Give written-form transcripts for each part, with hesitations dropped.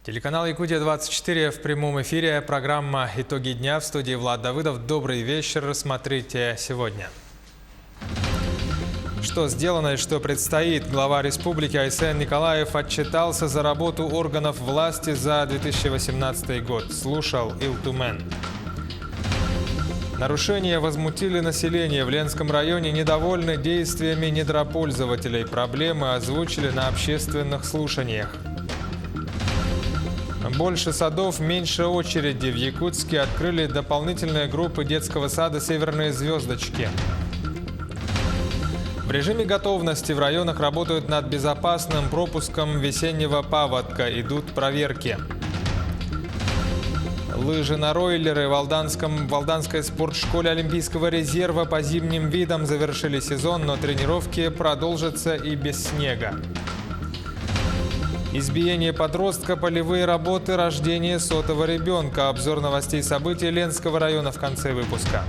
Телеканал Якутия-24 в прямом эфире. Программа «Итоги дня» в студии Влад Давыдов. Добрый вечер. Смотрите сегодня. Что сделано и что предстоит? Глава республики Айсен Николаев отчитался за работу органов власти за 2018 год. Слушал Илтумен. Нарушения возмутили население. В Ленском районе недовольны действиями недропользователей. Проблемы озвучили на общественных слушаниях. Больше садов, меньше очереди. В Якутске открыли дополнительные группы детского сада «Северные звездочки». В режиме готовности в районах работают над безопасным пропуском весеннего паводка. Идут проверки. Лыжи на ройлеры в Алданской спортшколе Олимпийского резерва по зимним видам завершили сезон, но тренировки продолжатся и без снега. Избиение подростка, полевые работы, рождение сотого ребенка. Обзор новостей и событий Ленского района в конце выпуска.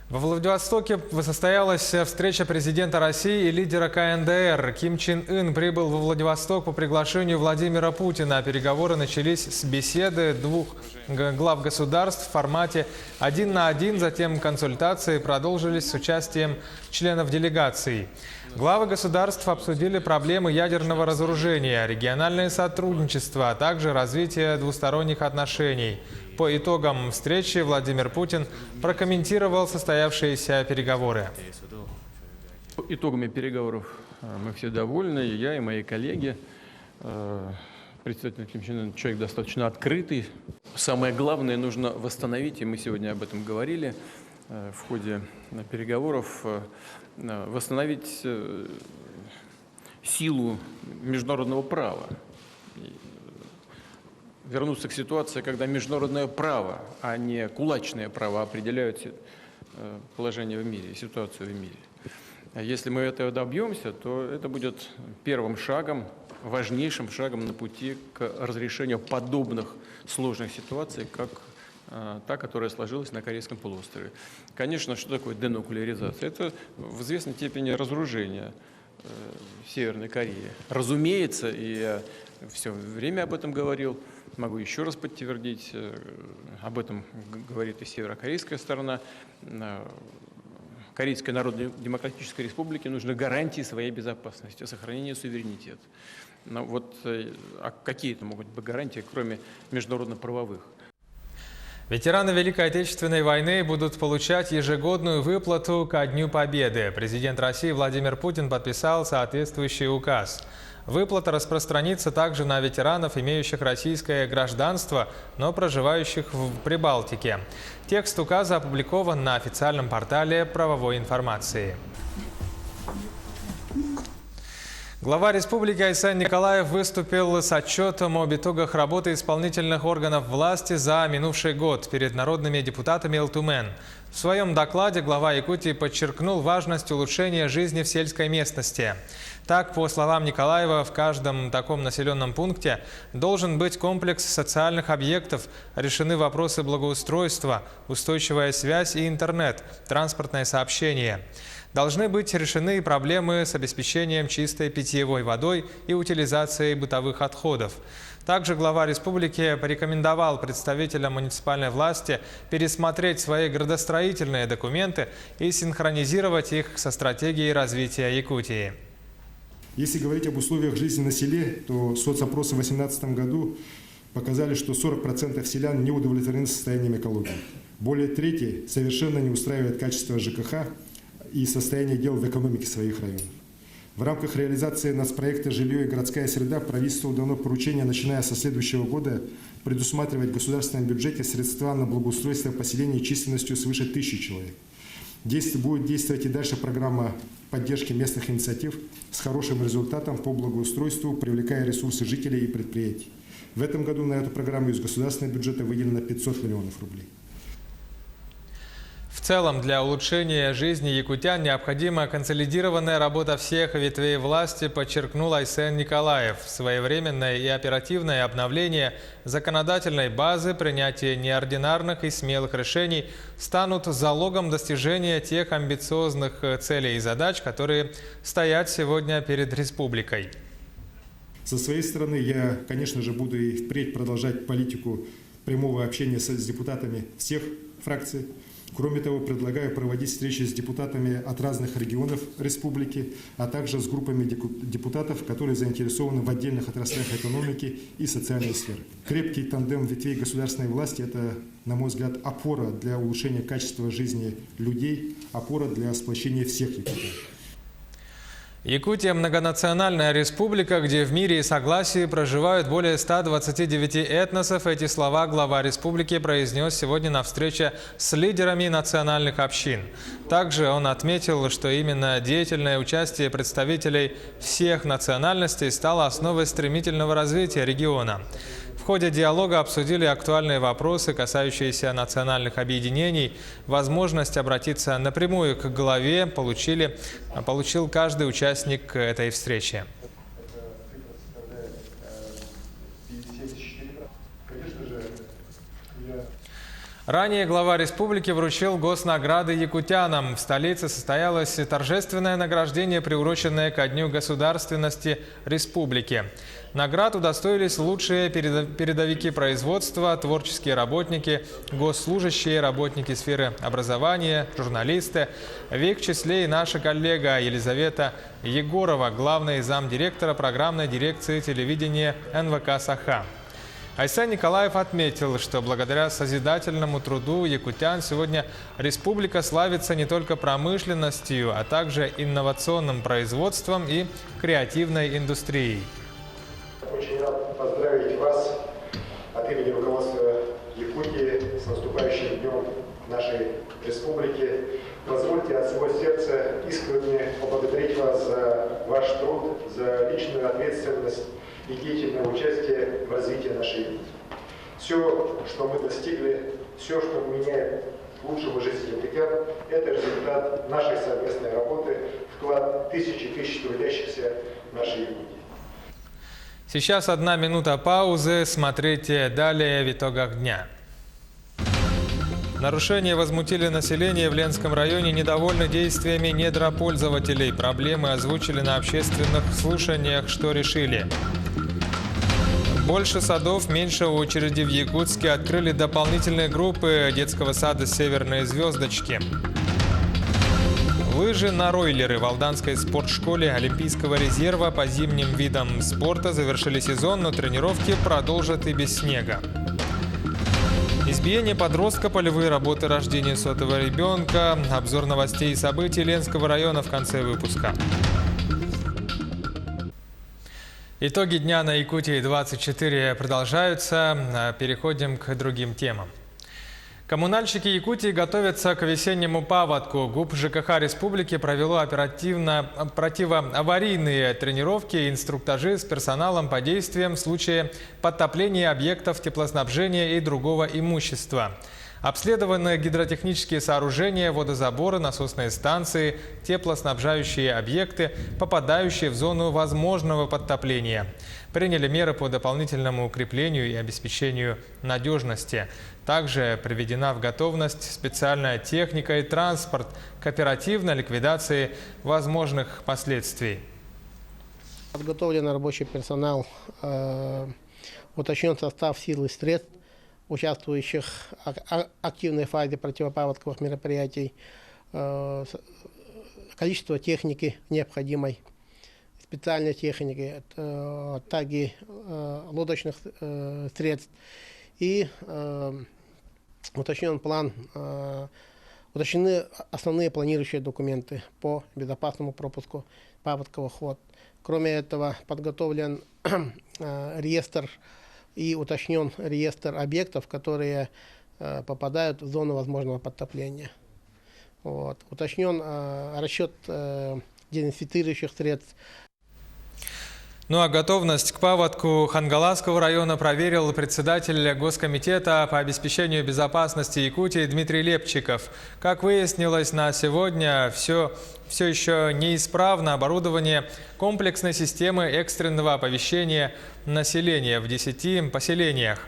Во Владивостоке состоялась встреча президента России и лидера КНДР. Ким Чен Ын прибыл во Владивосток по приглашению Владимира Путина. Переговоры начались с беседы двух глав государств в формате 1 на 1, затем консультации продолжились с участием членов делегаций. Главы государств обсудили проблемы ядерного разоружения, региональное сотрудничество, а также развитие двусторонних отношений. По итогам встречи Владимир Путин прокомментировал состоявшиеся переговоры. Итогами переговоров мы все довольны, и я, и мои коллеги. Председатель Ким Чен Ын человек достаточно открытый. Самое главное нужно восстановить, и мы сегодня об этом говорили в ходе переговоров, восстановить силу международного права. Вернуться к ситуации, когда международное право, а не кулачное право определяют положение в мире, ситуацию в мире. Если мы этого добьемся, то это будет первым шагом, важнейшим шагом на пути к разрешению подобных сложных ситуаций, как та, которая сложилась на Корейском полуострове. Конечно, что такое денуклеаризация? Это в известной степени разоружение Северной Кореи. Разумеется, и я все время об этом говорил, могу еще раз подтвердить, об этом говорит и северокорейская сторона. Корейской Народно-Демократической Республике нужны гарантии своей безопасности, сохранения суверенитета. Но вот какие это могут быть гарантии, кроме международно-правовых? Ветераны Великой Отечественной войны будут получать ежегодную выплату ко Дню Победы. Президент России Владимир Путин подписал соответствующий указ. Выплата распространится также на ветеранов, имеющих российское гражданство, но проживающих в Прибалтике. Текст указа опубликован на официальном портале правовой информации. Глава республики Айсен Николаев выступил с отчетом об итогах работы исполнительных органов власти за минувший год перед народными депутатами Илтумен. В своем докладе глава Якутии подчеркнул важность улучшения жизни в сельской местности. Так, по словам Николаева, в каждом таком населенном пункте должен быть комплекс социальных объектов, решены вопросы благоустройства, устойчивая связь и интернет, транспортное сообщение. Должны быть решены проблемы с обеспечением чистой питьевой водой и утилизацией бытовых отходов. Также глава республики порекомендовал представителям муниципальной власти пересмотреть свои градостроительные документы и синхронизировать их со стратегией развития Якутии. Если говорить об условиях жизни на селе, то соцопросы в 2018 году показали, что 40% селян не удовлетворены состоянием экологии. Более трети совершенно не устраивает качество ЖКХ и состояние дел в экономике своих районов. В рамках реализации нацпроекта «Жилье и городская среда» правительству дано поручение, начиная со следующего года, предусматривать в государственном бюджете средства на благоустройство поселений численностью свыше 1000 человек. Будет действовать и дальше программа поддержки местных инициатив с хорошим результатом по благоустройству, привлекая ресурсы жителей и предприятий. В этом году на эту программу из государственного бюджета выделено 500 миллионов рублей. В В целом, для улучшения жизни якутян необходима консолидированная работа всех ветвей власти, подчеркнул Айсен Николаев. Своевременное и оперативное обновление законодательной базы, принятие неординарных и смелых решений станут залогом достижения тех амбициозных целей и задач, которые стоят сегодня перед республикой. Со своей стороны, я, конечно же, буду и впредь продолжать политику прямого общения с депутатами всех фракций. Кроме того, предлагаю проводить встречи с депутатами от разных регионов республики, а также с группами депутатов, которые заинтересованы в отдельных отраслях экономики и социальной сферы. Крепкий тандем ветвей государственной власти – это, на мой взгляд, опора для улучшения качества жизни людей, опора для сплочения всех якутян. Якутия – многонациональная республика, где в мире и согласии проживают более 129 этносов. Эти слова глава республики произнес сегодня на встрече с лидерами национальных общин. Также он отметил, что именно деятельное участие представителей всех национальностей стало основой стремительного развития региона. В ходе диалога обсудили актуальные вопросы, касающиеся национальных объединений. Возможность обратиться напрямую к главе получил каждый участник этой встречи. Ранее глава республики вручил госнаграды якутянам. В столице состоялось торжественное награждение, приуроченное ко Дню государственности республики. Наград удостоились лучшие передовики производства, творческие работники, госслужащие, работники сферы образования, журналисты. В их числе и наша коллега Елизавета Егорова, главный замдиректора программной дирекции телевидения НВК «Саха». Айсен Николаев отметил, что благодаря созидательному труду якутян сегодня республика славится не только промышленностью, а также инновационным производством и креативной индустрией. Очень рад поздравить вас от имени руководства Якутии с наступающим днем нашей республики. Позвольте от всего сердца искренне поблагодарить вас за ваш труд, за личную ответственность и деятельное участие в развитии нашей Якутии. Все, что мы достигли, все, что меняет к лучшему жизнь якутян, это результат нашей совместной работы, вклад тысяч трудящихся в нашей Якутии. Сейчас 1 минута паузы. Смотрите далее в итогах дня. Нарушения возмутили население в Ленском районе, недовольны действиями недропользователей. Проблемы озвучили на общественных слушаниях, что решили. Больше садов, меньше очереди. В Якутске открыли дополнительные группы детского сада «Северные звездочки». Лыжи на ройлеры в Алданской спортшколе Олимпийского резерва по зимним видам спорта завершили сезон, но тренировки продолжат и без снега. Избиение подростка, полевые работы, рождение сотого ребенка, обзор новостей и событий Ленского района в конце выпуска. Итоги дня на Якутии-24 продолжаются. Переходим к другим темам. Коммунальщики Якутии готовятся к весеннему паводку. ГУП ЖКХ республики провело противоаварийные тренировки и инструктажи с персоналом по действиям в случае подтопления объектов теплоснабжения и другого имущества. Обследованы гидротехнические сооружения, водозаборы, насосные станции, теплоснабжающие объекты, попадающие в зону возможного подтопления. Приняли меры по дополнительному укреплению и обеспечению надежности. Также приведена в готовность специальная техника и транспорт к оперативной ликвидации возможных последствий. Подготовлен рабочий персонал, уточнен состав сил и средств, участвующих в активной фазе противопаводковых мероприятий, количество техники необходимой, специальной техники, таги лодочных средств и уточнен план, уточнены основные планирующие документы по безопасному пропуску паводковых вод. Кроме этого, подготовлен реестр и уточнен реестр объектов, которые попадают в зону возможного подтопления. Уточнен расчет дезинфицирующих средств. Ну а готовность к паводку Хангаласского района проверил председатель Госкомитета по обеспечению безопасности Якутии Дмитрий Лепчиков. Как выяснилось, на сегодня все еще неисправно оборудование комплексной системы экстренного оповещения населения в 10 поселениях.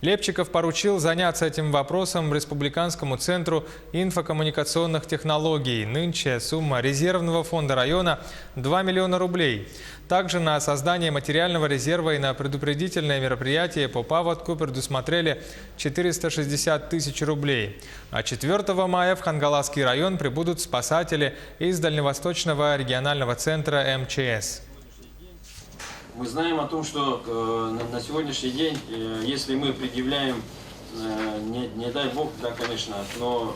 Лепчиков поручил заняться этим вопросом Республиканскому центру инфокоммуникационных технологий. Нынче сумма резервного фонда района – 2 миллиона рублей. Также на создание материального резерва и на предупредительные мероприятия по паводку предусмотрели 460 тысяч рублей. А 4 мая в Хангаласский район прибудут спасатели из Дальневосточного регионального центра МЧС. Мы знаем о том, что на сегодняшний день, если мы предъявляем, не дай бог, да, конечно, но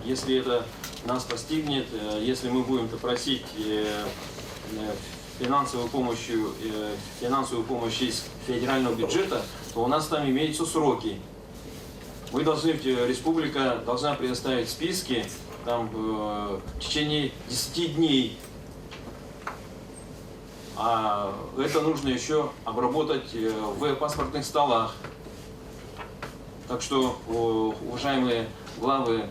если это нас постигнет, если мы будем просить финансовую помощь из федерального бюджета, то у нас там имеются сроки. Республика должна предоставить списки там, в течение 10 дней. А это нужно еще обработать в паспортных столах. Так что, уважаемые главы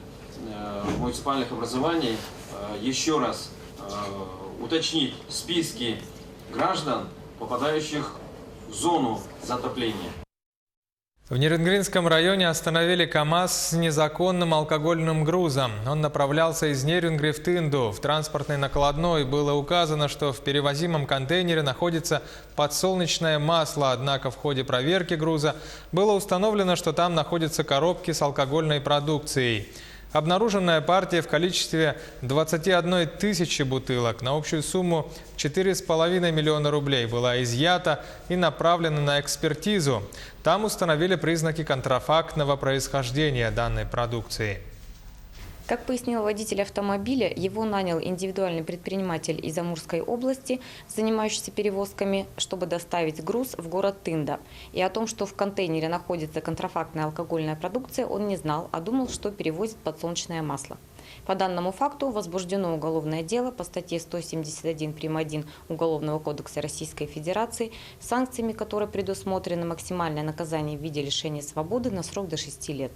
муниципальных образований, еще раз уточнить списки граждан, попадающих в зону затопления. В Нерюнгринском районе остановили КАМАЗ с незаконным алкогольным грузом. Он направлялся из Нерюнгри в Тынду. В транспортной накладной было указано, что в перевозимом контейнере находится подсолнечное масло. Однако в ходе проверки груза было установлено, что там находятся коробки с алкогольной продукцией. Обнаруженная партия в количестве 21 тысячи бутылок на общую сумму 4,5 миллиона рублей была изъята и направлена на экспертизу. Там установили признаки контрафактного происхождения данной продукции. Как пояснил водитель автомобиля, его нанял индивидуальный предприниматель из Амурской области, занимающийся перевозками, чтобы доставить груз в город Тында. И о том, что в контейнере находится контрафактная алкогольная продукция, он не знал, а думал, что перевозит подсолнечное масло. По данному факту возбуждено уголовное дело по статье 171 прим. 1 Уголовного кодекса Российской Федерации, санкциями которой предусмотрено максимальное наказание в виде лишения свободы на срок до 6 лет.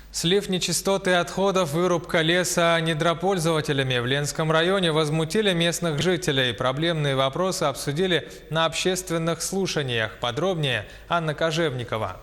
Слив нечистоты отходов, вырубка леса недропользователями в Ленском районе возмутили местных жителей. Проблемные вопросы обсудили на общественных слушаниях. Подробнее Анна Кожевникова.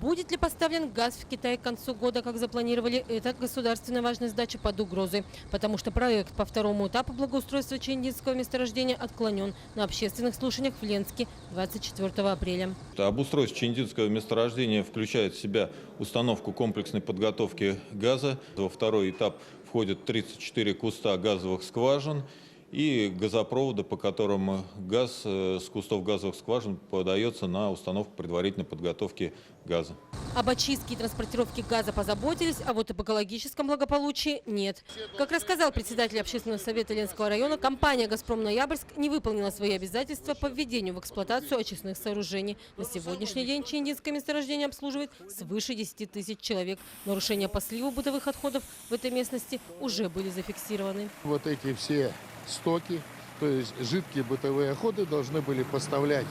Будет ли поставлен газ в Китае к концу года, как запланировали, это государственно важная задача под угрозой, потому что проект по второму этапу благоустройства Чиндинского месторождения отклонен на общественных слушаниях в Ленске 24 апреля. Обустройство Чиндинского месторождения включает в себя установку комплексной подготовки газа. Во второй этап входят 34 куста газовых скважин и газопровода, по которым газ с кустов газовых скважин подается на установку предварительной подготовки газа. Об очистке и транспортировке газа позаботились, а вот об экологическом благополучии нет. Как рассказал председатель общественного совета Ленского района, компания «Газпром Ноябрьск» не выполнила свои обязательства по введению в эксплуатацию очистных сооружений. На сегодняшний день Чиндинское месторождение обслуживает свыше 10 тысяч человек. Нарушения по сливу бытовых отходов в этой местности уже были зафиксированы. Вот эти все стоки, то есть жидкие бытовые отходы, должны были поставлять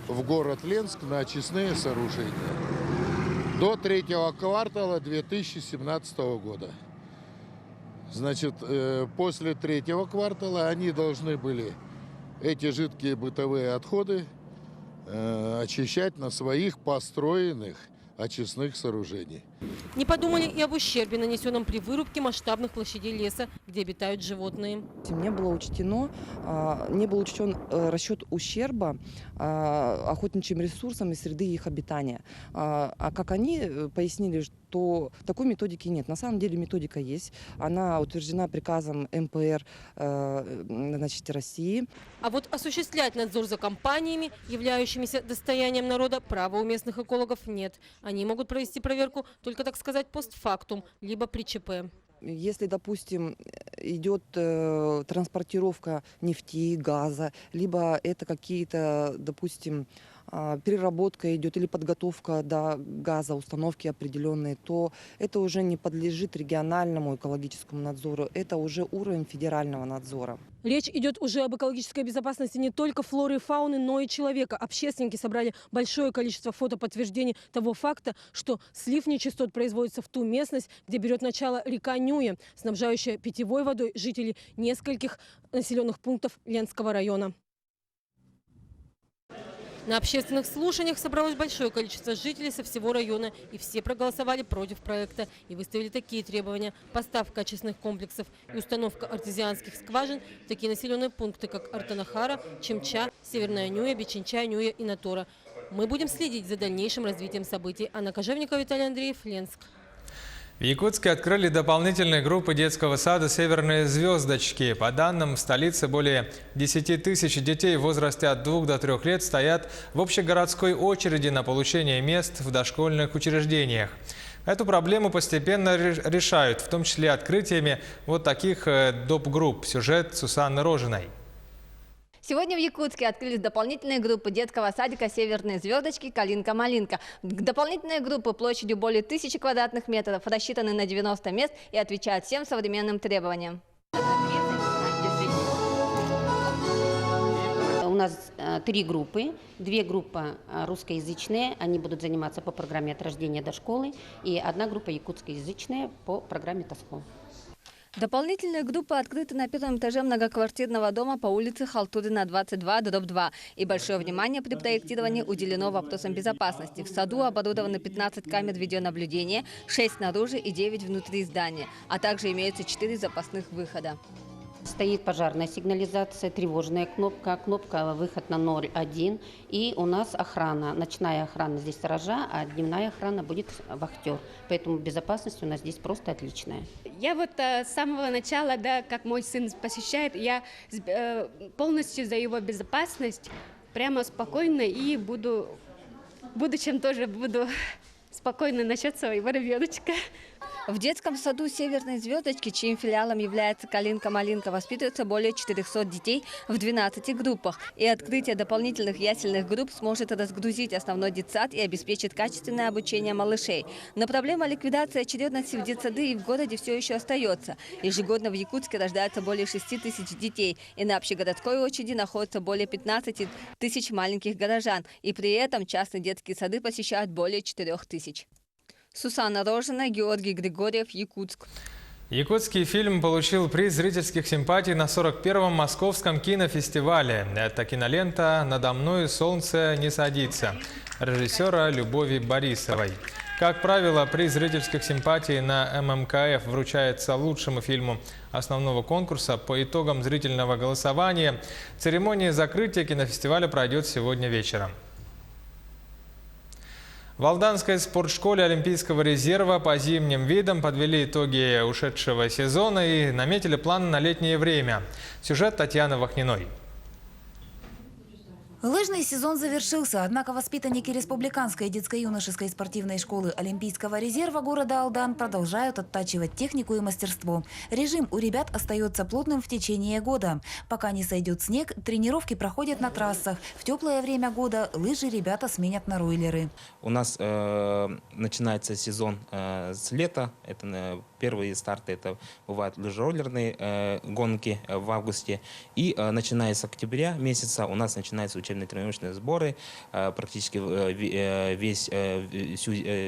в город Ленск на очистные сооружения до 3-го квартала 2017 года. Значит, после 3-го квартала они должны были эти жидкие бытовые отходы очищать на своих построенных очистных сооружений. Не подумали и об ущербе, нанесенном при вырубке масштабных площадей леса, где обитают животные. Не был учтен расчет ущерба охотничьим ресурсам и среды их обитания. А как они пояснили, что такой методики нет. На самом деле методика есть. Она утверждена приказом МПР России. А вот осуществлять надзор за компаниями, являющимися достоянием народа, права у местных экологов нет. Они могут провести проверку только, так сказать, постфактум, либо при ЧП. Если, допустим, идет транспортировка нефти, газа, либо это какие-то, допустим, переработка идет или подготовка до газа, установки определенные, то это уже не подлежит региональному экологическому надзору, это уже уровень федерального надзора. Речь идет уже об экологической безопасности не только флоры и фауны, но и человека. Общественники собрали большое количество фотоподтверждений того факта, что слив нечистот производится в ту местность, где берет начало река Нюя, снабжающая питьевой водой жителей нескольких населенных пунктов Ленского района. На общественных слушаниях собралось большое количество жителей со всего района, и все проголосовали против проекта и выставили такие требования: поставка очистных комплексов и установка артезианских скважин в такие населенные пункты, как Артанахара, Чемча, Северная Нюя, Бичинча, Нюя и Натора. Мы будем следить за дальнейшим развитием событий. Анна Кожевникова, Виталий Андреев, Ленск. В Якутске открыли дополнительные группы детского сада «Северные звездочки». По данным, в столице более 10 тысяч детей в возрасте от 2 до 3 лет стоят в общегородской очереди на получение мест в дошкольных учреждениях. Эту проблему постепенно решают, в том числе открытиями вот таких доп. Групп. Сюжет Сусанны Рожиной. Сегодня в Якутске открылись дополнительные группы детского садика «Северные звездочки», «Калинка-малинка». Дополнительные группы площадью более 1000 квадратных метров рассчитаны на 90 мест и отвечают всем современным требованиям. У нас 3 группы. 2 группы русскоязычные, они будут заниматься по программе от рождения до школы, и 1 группа якутскоязычная по программе ТОСКО. Дополнительные группы открыты на 1-м этаже многоквартирного дома по улице Халтурина, 22/2. И большое внимание при проектировании уделено вопросам безопасности. В саду оборудованы 15 камер видеонаблюдения, 6 снаружи и 9 внутри здания. А также имеются 4 запасных выхода. Стоит пожарная сигнализация, тревожная кнопка, кнопка выход на 01. И у нас охрана, ночная охрана здесь сторожа, а дневная охрана будет вахтер. Поэтому безопасность у нас здесь просто отличная. Я вот с самого начала, да, как мой сын посещает, я полностью за его безопасность, прямо спокойно, и буду спокойно насчет своего ребеночка. В детском саду «Северные звездочки», чьим филиалом является «Калинка-малинка», воспитывается более 400 детей в 12 группах. И открытие дополнительных ясельных групп сможет разгрузить основной детсад и обеспечит качественное обучение малышей. Но проблема ликвидации очередности в детсады и в городе все еще остается. Ежегодно в Якутске рождается более 6 тысяч детей. И на общегородской очереди находится более 15 тысяч маленьких горожан. И при этом частные детские сады посещают более 4 тысяч. Сусанна Рожина, Георгий Григорьев, Якутск. Якутский фильм получил приз зрительских симпатий на 41-м Московском кинофестивале. Это кинолента «Надо мною солнце не садится» режиссера Любови Борисовой. Как правило, приз зрительских симпатий на ММКФ вручается лучшему фильму основного конкурса по итогам зрительного голосования. Церемония закрытия кинофестиваля пройдет сегодня вечером. В Алданской спортшколе Олимпийского резерва по зимним видам подвели итоги ушедшего сезона и наметили план на летнее время. Сюжет Татьяны Вахниной. Лыжный сезон завершился, однако воспитанники Республиканской детско-юношеской спортивной школы Олимпийского резерва города Алдан продолжают оттачивать технику и мастерство. Режим у ребят остается плотным в течение года. Пока не сойдет снег, тренировки проходят на трассах. В теплое время года лыжи ребята сменят на ройлеры. У нас начинается сезон с лета. Это первые старты, это бывают лыжероллерные гонки в августе. И начиная с октября месяца у нас начинаются учебно-тренировочные сборы практически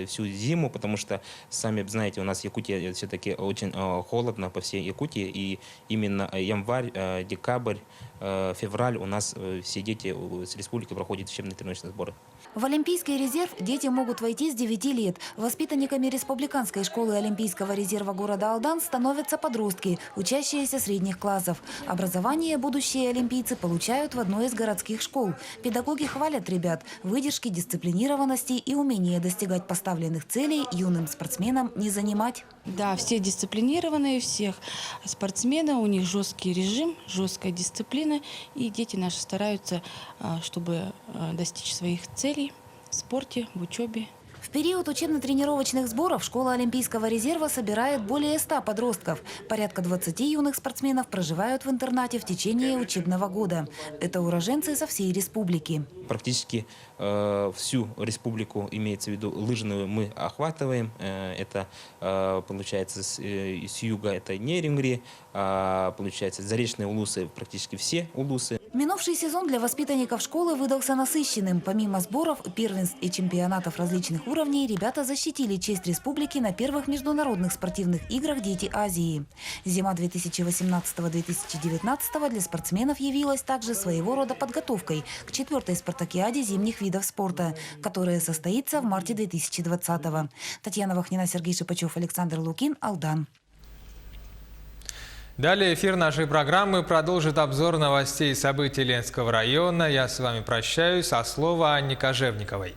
всю зиму, потому что, сами знаете, у нас в Якутии все-таки очень холодно по всей Якутии, и именно январь, декабрь, февраль у нас все дети с республики проходят учебно-тренировочные сборы. В Олимпийский резерв дети могут войти с 9 лет. Воспитанниками Республиканской школы Олимпийского резерва города Алдан становятся подростки, учащиеся средних классов. Образование будущие олимпийцы получают в одной из городских школ. Педагоги хвалят ребят: выдержки, дисциплинированности и умение достигать поставленных целей юным спортсменам не занимать. Да, все дисциплинированные, всех спортсмены, у них жесткий режим, жесткая дисциплина, и дети наши стараются, чтобы достичь своих целей в спорте, в учебе. В период учебно-тренировочных сборов школа Олимпийского резерва собирает более 100 подростков. Порядка 20 юных спортсменов проживают в интернате в течение учебного года. Это уроженцы со всей республики. Практически всю республику, имеется в виду лыжную, мы охватываем. Это получается с юга это Нерингри, получается заречные улусы, практически все улусы. Минувший сезон для воспитанников школы выдался насыщенным. Помимо сборов, первенств и чемпионатов различных уровней, ребята защитили честь республики на первых международных спортивных играх «Дети Азии». Зима 2018-2019 для спортсменов явилась также своего рода подготовкой к 4-й спартакиаде зимних видов спорта, которая состоится в марте 2020-го. Татьяна Вахнина, Сергей Шипачев, Александр Лукин, Алдан. Далее эфир нашей программы продолжит обзор новостей и событий Ленского района. Я с вами прощаюсь. А слово Анне Кожевниковой.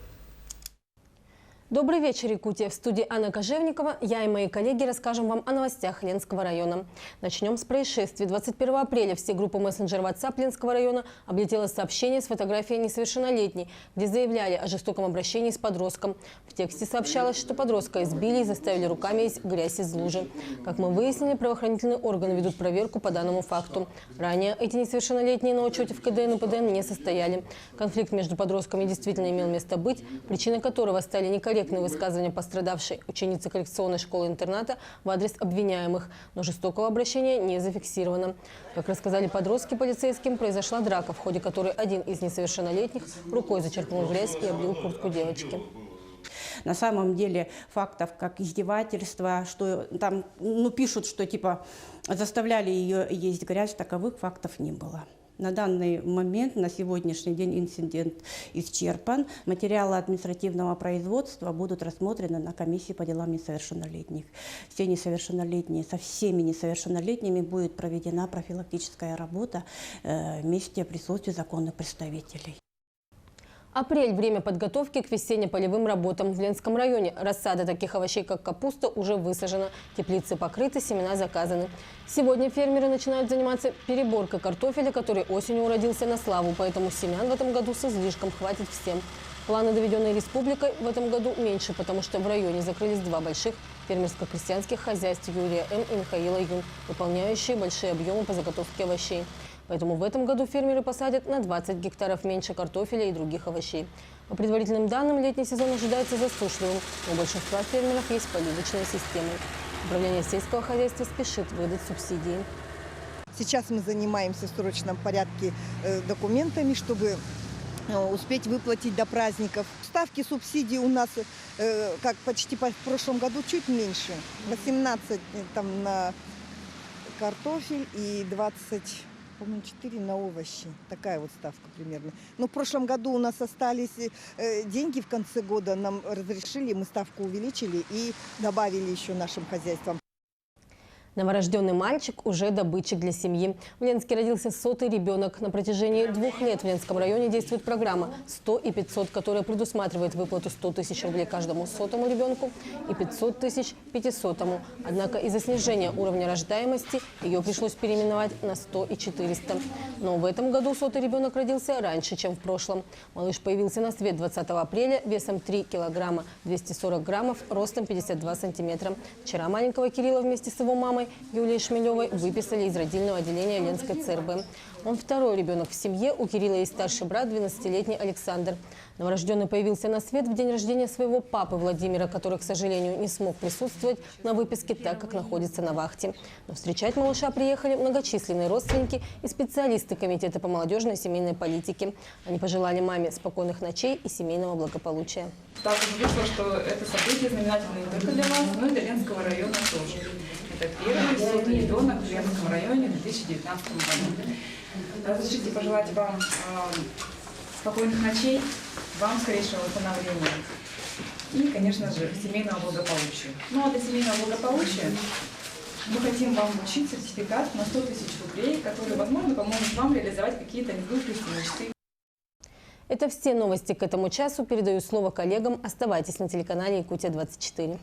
Добрый вечер, Якутия. В студии Анна Кожевникова. Я и мои коллеги расскажем вам о новостях Ленского района. Начнем с происшествий. 21 апреля все группы мессенджер WhatsApp Ленского района облетело сообщение с фотографией несовершеннолетней, где заявляли о жестоком обращении с подростком. В тексте сообщалось, что подростка избили и заставили руками есть грязь из лужи. Как мы выяснили, правоохранительные органы ведут проверку по данному факту. Ранее эти несовершеннолетние на учете в КДН и ПДН не состояли. Конфликт между подростками действительно имел место быть, причиной которого стали некорректные высказывания пострадавшей ученицы коррекционной школы-интерната в адрес обвиняемых, но жестокого обращения не зафиксировано. Как рассказали подростки полицейским, произошла драка, в ходе которой один из несовершеннолетних рукой зачерпнул грязь и облил куртку девочки. На самом деле фактов, как издевательства, что там пишут, что типа заставляли ее есть грязь, таковых фактов не было. На данный момент, на сегодняшний день инцидент исчерпан. Материалы административного производства будут рассмотрены на комиссии по делам несовершеннолетних. Все несовершеннолетние, со всеми несовершеннолетними будет проведена профилактическая работа в месте присутствия законных представителей. Апрель – время подготовки к весенне-полевым работам. В Ленском районе рассада таких овощей, как капуста, уже высажена. Теплицы покрыты, семена заказаны. Сегодня фермеры начинают заниматься переборкой картофеля, который осенью уродился на славу. Поэтому семян в этом году с излишком хватит всем. Планы, доведенные республикой, в этом году меньше, потому что в районе закрылись два больших фермерско-крестьянских хозяйств Юрия М. и Михаила Юн, выполняющие большие объемы по заготовке овощей. Поэтому в этом году фермеры посадят на 20 гектаров меньше картофеля и других овощей. По предварительным данным, летний сезон ожидается засушливым. У большинства фермеров есть поливочные системы. Управление сельского хозяйства спешит выдать субсидии. Сейчас мы занимаемся в срочном порядке документами, чтобы успеть выплатить до праздников. Ставки субсидий у нас, как почти в прошлом году, чуть меньше. 18 там, на картофель и 20... по-моему, 4 на овощи. Такая вот ставка примерно. Но в прошлом году у нас остались деньги в конце года. Нам разрешили, мы ставку увеличили и добавили еще нашим хозяйствам. Новорожденный мальчик уже добытчик для семьи. В Ленске родился 100-й ребенок. На протяжении 2 лет в Ленском районе действует программа «100 и 500», которая предусматривает выплату 100 тысяч рублей каждому 100-му ребенку и 500 тысяч 500-му. Однако из-за снижения уровня рождаемости ее пришлось переименовать на 100 и 400. Но в этом году 100-й ребенок родился раньше, чем в прошлом. Малыш появился на свет 20 апреля весом 3 килограмма 240 граммов, ростом 52 сантиметра. Вчера маленького Кирилла вместе с его мамой Юлией Шмелевой выписали из родильного отделения Ленской ЦРБ. Он 2-й ребенок в семье. У Кирилла есть старший брат, 12-летний Александр. Новорожденный появился на свет в день рождения своего папы Владимира, который, к сожалению, не смог присутствовать на выписке, так как находится на вахте. Но встречать малыша приехали многочисленные родственники и специалисты Комитета по молодежной и семейной политике. Они пожелали маме спокойных ночей и семейного благополучия. Так вышло, что это событие знаменательное не только для вас, но и для Ленского района тоже. Это первый 100-й ребенок в Ленском районе в 2019 году. Разрешите пожелать вам спокойных ночей, вам скорейшего восстановления и, конечно же, семейного благополучия. Ну а для семейного благополучия мы хотим вам вручить сертификат на 100 тысяч рублей, который, возможно, поможет вам реализовать какие-то несбывшиеся мечты. Это все новости к этому часу. Передаю слово коллегам. Оставайтесь на телеканале Якутия-24.